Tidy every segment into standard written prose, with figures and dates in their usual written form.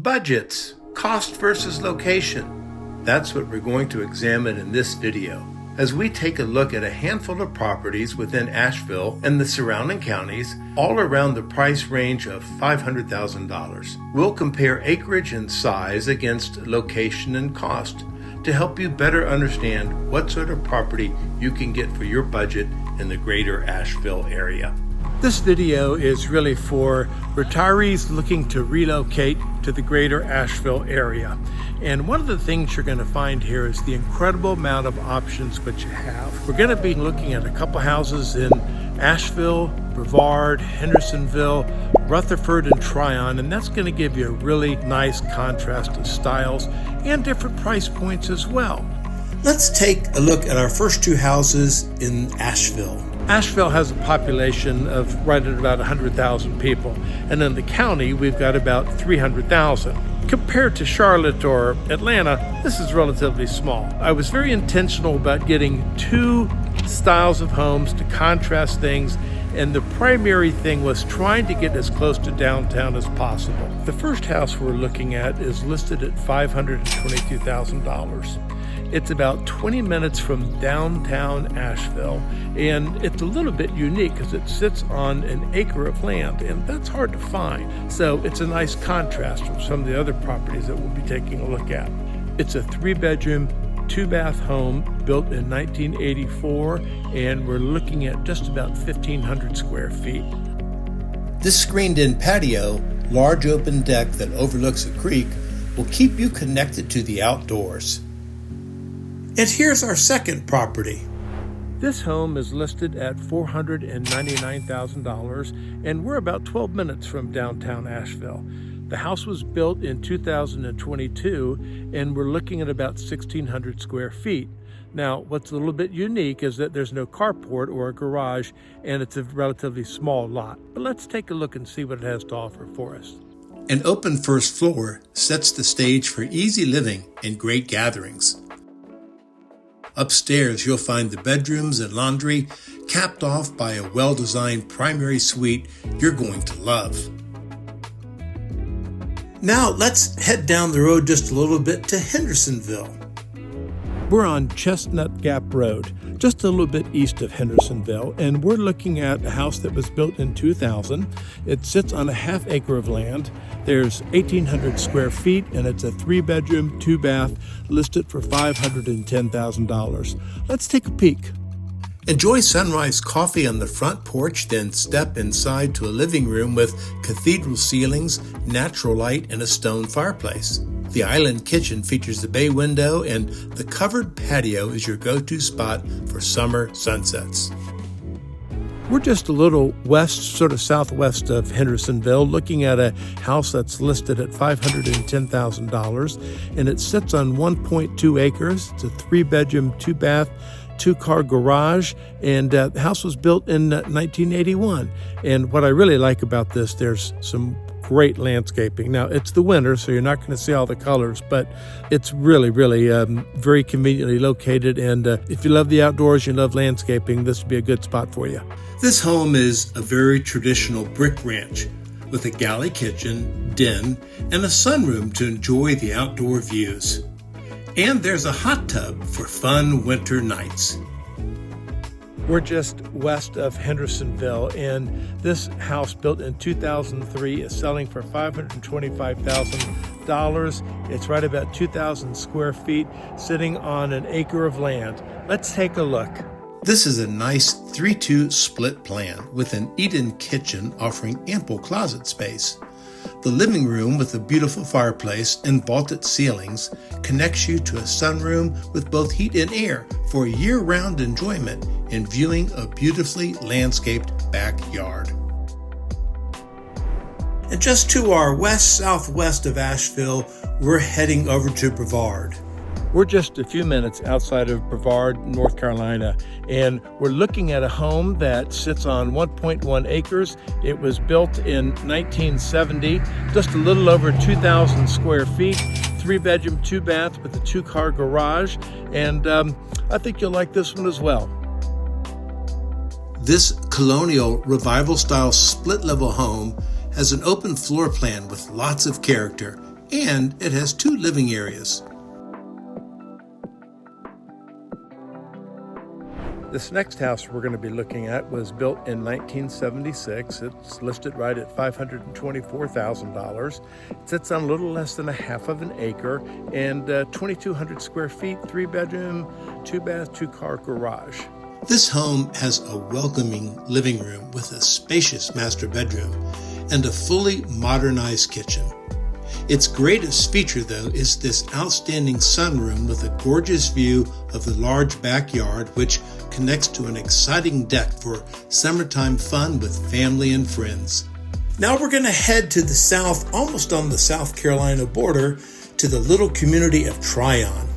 Budgets, cost versus location. That's what we're going to examine in this video, as we take a look at a handful of properties within Asheville and the surrounding counties, all around the price range of $500,000. We'll compare acreage and size against location and cost to help you better understand what sort of property you can get for your budget in the greater Asheville area. This video is really for retirees looking to relocate to the greater Asheville area. And one of the things you're going to find here is the incredible amount of options which you have. We're going to be looking at a couple houses in Asheville, Brevard, Hendersonville, Rutherford, and Tryon, and that's going to give you a really nice contrast of styles and different price points as well. Let's take a look at our first two houses in Asheville. Asheville has a population of right at about 100,000 people, and in the county we've got about 300,000. Compared to Charlotte or Atlanta, this is relatively small. I was very intentional about getting two styles of homes to contrast things, and the primary thing was trying to get as close to downtown as possible. The first house we're looking at is listed at $522,000. It's about 20 minutes from downtown Asheville, and it's a little bit unique because it sits on an acre of land, and that's hard to find. So it's a nice contrast from some of the other properties that we'll be taking a look at. It's a 3-bedroom, 2-bath home built in 1984, and we're looking at just about 1,500 square feet. This screened-in patio, large open deck that overlooks a creek, will keep you connected to the outdoors. And here's our second property. This home is listed at $499,000, and we're about 12 minutes from downtown Asheville. The house was built in 2022, and we're looking at about 1,600 square feet. Now, what's a little bit unique is that there's no carport or a garage, and it's a relatively small lot. But let's take a look and see what it has to offer for us. An open first floor sets the stage for easy living and great gatherings. Upstairs, you'll find the bedrooms and laundry, capped off by a well-designed primary suite you're going to love. Now, let's head down the road just a little bit to Hendersonville. We're on Chestnut Gap Road, just a little bit east of Hendersonville, and we're looking at a house that was built in 2000. It sits on a half acre of land. There's 1,800 square feet, and it's a 3-bedroom, 2-bath, listed for $510,000. Let's take a peek. Enjoy sunrise coffee on the front porch, then step inside to a living room with cathedral ceilings, natural light, and a stone fireplace. The island kitchen features a bay window, and the covered patio is your go-to spot for summer sunsets. We're just a little west, sort of southwest of Hendersonville, looking at a house that's listed at $510,000, and it sits on 1.2 acres. It's a 3-bedroom, 2-bath, 2-car garage, and the house was built in 1981. And what I really like about this, there's some great landscaping. Now, it's the winter, so you're not going to see all the colors, but it's really, really very conveniently located. And if you love the outdoors, you love landscaping, this would be a good spot for you. This home is a very traditional brick ranch with a galley kitchen, den, and a sunroom to enjoy the outdoor views. And there's a hot tub for fun winter nights. We're just west of Hendersonville, and this house built in 2003 is selling for $525,000. It's right about 2,000 square feet, sitting on an acre of land. Let's take a look. This is a nice 3-2 split plan with an eat-in kitchen offering ample closet space. The living room with a beautiful fireplace and vaulted ceilings connects you to a sunroom with both heat and air for year-round enjoyment and viewing a beautifully landscaped backyard. And just to our west-southwest of Asheville, we're heading over to Brevard. We're just a few minutes outside of Brevard, North Carolina, and we're looking at a home that sits on 1.1 acres. It was built in 1970, just a little over 2,000 square feet, 3-bedroom, 2-bath with a 2-car garage, and I think you'll like this one as well. This colonial revival-style split-level home has an open floor plan with lots of character and it has 2 living areas. This next house we're going to be looking at was built in 1976. It's listed right at $524,000. It sits on a little less than a half of an acre and 2,200 square feet, 3-bedroom, 2-bath, 2-car garage. This home has a welcoming living room with a spacious master bedroom and a fully modernized kitchen. Its greatest feature, though, is this outstanding sunroom with a gorgeous view of the large backyard, which connects to an exciting deck for summertime fun with family and friends. Now we're going to head to the south, almost on the South Carolina border, to the little community of Tryon.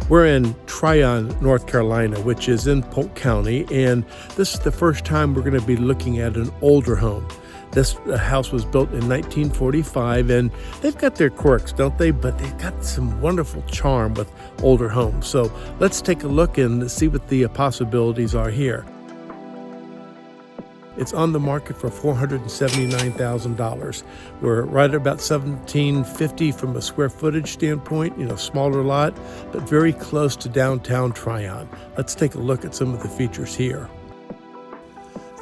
We're in Tryon, North Carolina, which is in Polk County, and this is the first time we're going to be looking at an older home. This house was built in 1945, and they've got their quirks, don't they? But they've got some wonderful charm with older homes. So let's take a look and see what the possibilities are here. It's on the market for $479,000. We're right at about $1,750 from a square footage standpoint, smaller lot, but very close to downtown Tryon. Let's take a look at some of the features here.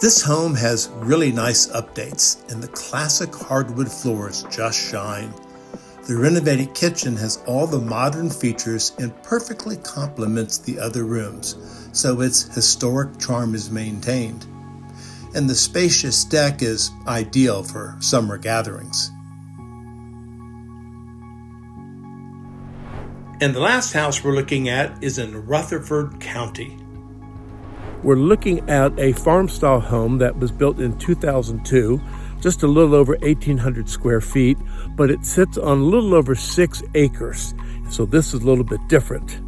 This home has really nice updates, and the classic hardwood floors just shine. The renovated kitchen has all the modern features and perfectly complements the other rooms, so its historic charm is maintained. And the spacious deck is ideal for summer gatherings. And the last house we're looking at is in Rutherford County. We're looking at a farm-style home that was built in 2002, just a little over 1,800 square feet, but it sits on a little over 6 acres, so this is a little bit different.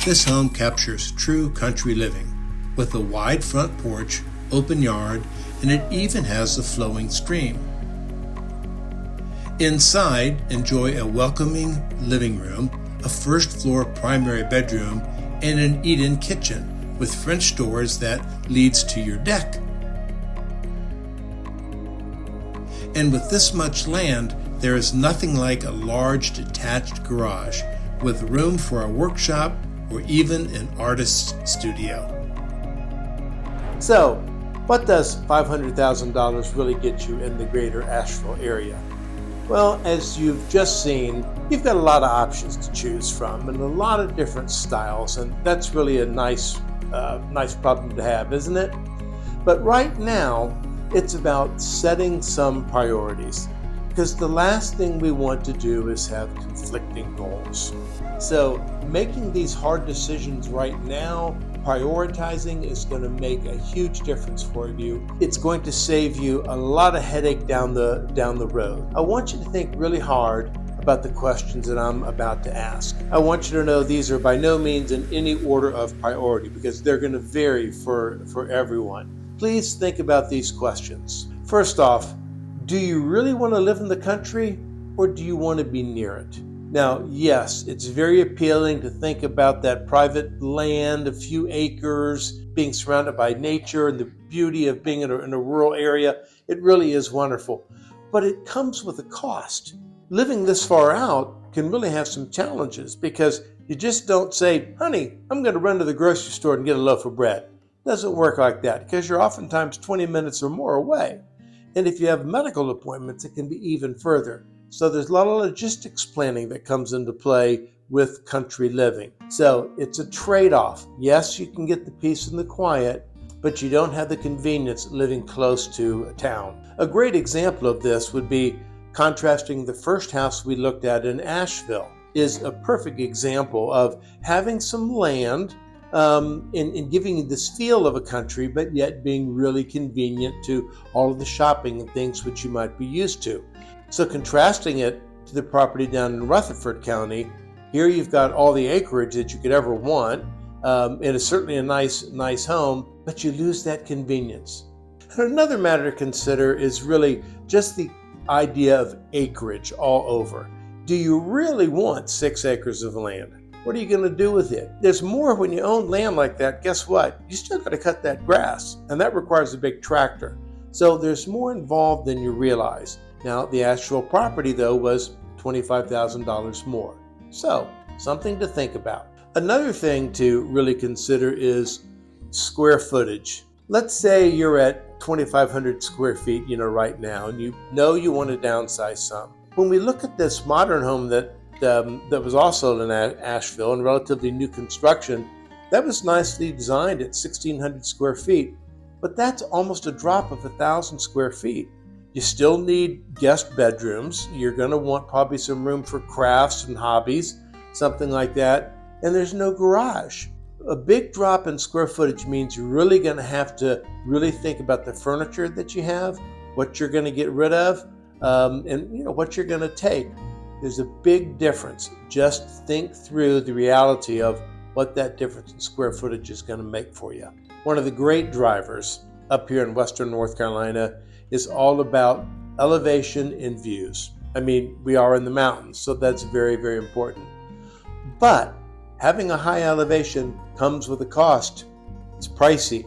This home captures true country living, with a wide front porch, open yard, and it even has a flowing stream. Inside, enjoy a welcoming living room, a first-floor primary bedroom, and an eat-in kitchen with French doors that leads to your deck. And with this much land, there is nothing like a large detached garage with room for a workshop or even an artist's studio. So, what does $500,000 really get you in the greater Asheville area? Well, as you've just seen, you've got a lot of options to choose from and a lot of different styles, and that's really a nice problem to have, isn't it? But right now, it's about setting some priorities, because the last thing we want to do is have conflicting goals. So making these hard decisions right now, prioritizing, is going to make a huge difference for you. It's going to save you a lot of headache down the road. I want you to think really hard about the questions that I'm about to ask. I want you to know these are by no means in any order of priority, because they're going to vary for everyone. Please think about these questions. First off, do you really want to live in the country, or do you want to be near it? Now, yes, it's very appealing to think about that private land, a few acres, being surrounded by nature and the beauty of being in a rural area. It really is wonderful, but it comes with a cost. Living this far out can really have some challenges, because you just don't say, honey, I'm going to run to the grocery store and get a loaf of bread. It doesn't work like that, because you're oftentimes 20 minutes or more away. And if you have medical appointments, it can be even further. So there's a lot of logistics planning that comes into play with country living. So it's a trade-off. Yes, you can get the peace and the quiet, but you don't have the convenience of living close to a town. A great example of this would be contrasting the first house we looked at in Asheville. Is a perfect example of having some land and giving you this feel of a country, but yet being really convenient to all of the shopping and things which you might be used to. So contrasting it to the property down in Rutherford County, here you've got all the acreage that you could ever want, and it's certainly a nice home, but you lose that convenience. And another matter to consider is really just the idea of acreage all over. Do you really want 6 acres of land? What are you going to do with it? There's more when you own land like that. Guess what? You still got to cut that grass, and that requires a big tractor. So there's more involved than you realize. Now, the Asheville property, though, was $25,000 more. So, something to think about. Another thing to really consider is square footage. Let's say you're at 2,500 square feet, right now, and you know you want to downsize some. When we look at this modern home that was also in Asheville and relatively new construction, that was nicely designed at 1,600 square feet, but that's almost a drop of 1,000 square feet. You still need guest bedrooms. You're going to want probably some room for crafts and hobbies, something like that, and there's no garage. A big drop in square footage means you're really going to have to really think about the furniture that you have, what you're going to get rid of, and what you're going to take. There's a big difference. Just think through the reality of what that difference in square footage is going to make for you. One of the great drivers up here in Western North Carolina is all about elevation and views. I mean, we are in the mountains, so that's very, very important. But having a high elevation comes with a cost. It's pricey.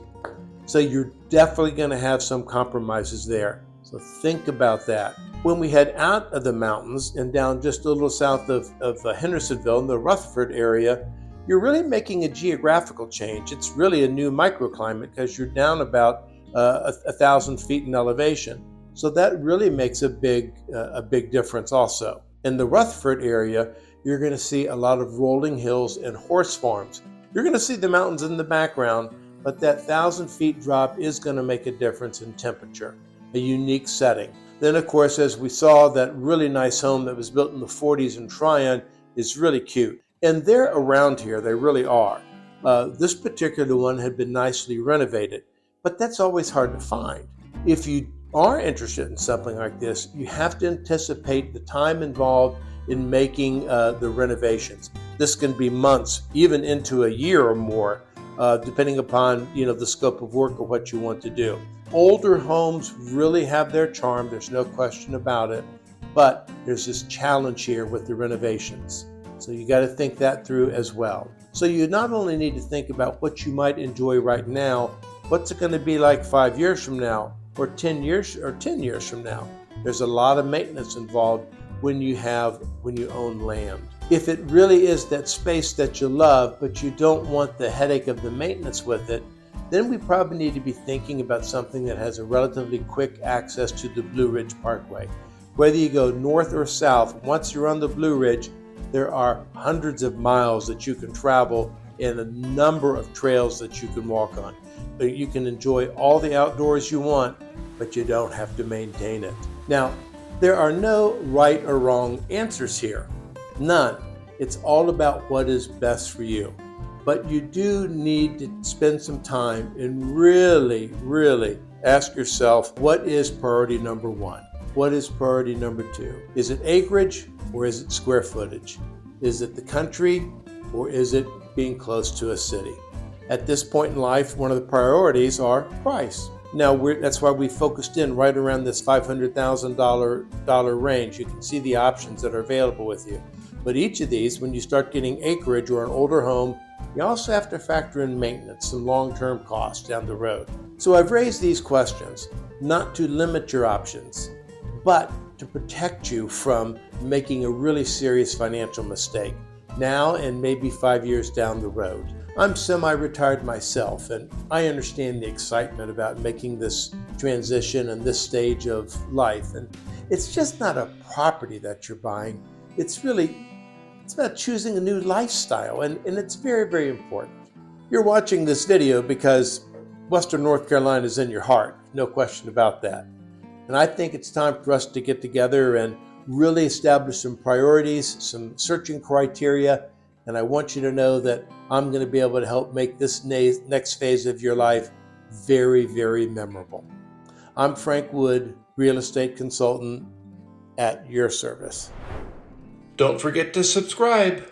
So you're definitely going to have some compromises there. So think about that. When we head out of the mountains and down just a little south of Hendersonville in the Rutherford area, you're really making a geographical change. It's really a new microclimate because you're down about 1,000 feet in elevation. So that really makes a big difference also. In the Rutherford area, you're going to see a lot of rolling hills and horse farms. You're going to see the mountains in the background, but that 1,000 feet drop is going to make a difference in temperature, a unique setting. Then, of course, as we saw, that really nice home that was built in the 40s in Tryon is really cute. And they're around here, they really are. This particular one had been nicely renovated, but that's always hard to find. If you are interested in something like this, you have to anticipate the time involved in making the renovations. This can be months, even into a year or more, depending upon the scope of work or what you want to do. Older homes really have their charm, there's no question about it, but there's this challenge here with the renovations. So you got to think that through as well. So you not only need to think about what you might enjoy right now, what's it going to be like 5 years from now, or 10 years from now. There's a lot of maintenance involved when you own land. If it really is that space that you love, but you don't want the headache of the maintenance with it, then we probably need to be thinking about something that has a relatively quick access to the Blue Ridge Parkway. Whether you go north or south, once you're on the Blue Ridge, there are hundreds of miles that you can travel and a number of trails that you can walk on. You can enjoy all the outdoors you want, but you don't have to maintain it. Now, there are no right or wrong answers here. None. It's all about what is best for you. But you do need to spend some time and really, really ask yourself, what is priority number one? What is priority number two? Is it acreage or is it square footage? Is it the country or is it being close to a city? At this point in life, one of the priorities are price. Now, that's why we focused in right around this $500,000 range. You can see the options that are available with you. But each of these, when you start getting acreage or an older home, you also have to factor in maintenance and long-term costs down the road. So I've raised these questions not to limit your options, but to protect you from making a really serious financial mistake now and maybe 5 years down the road. I'm semi-retired myself, and I understand the excitement about making this transition and this stage of life. And it's just not a property that you're buying. It's about choosing a new lifestyle, and it's very, very important. You're watching this video because Western North Carolina is in your heart, no question about that. And I think it's time for us to get together and really establish some priorities, some searching criteria, and I want you to know that I'm going to be able to help make this next phase of your life very, very memorable. I'm Frank Wood, real estate consultant at your service. Don't forget to subscribe.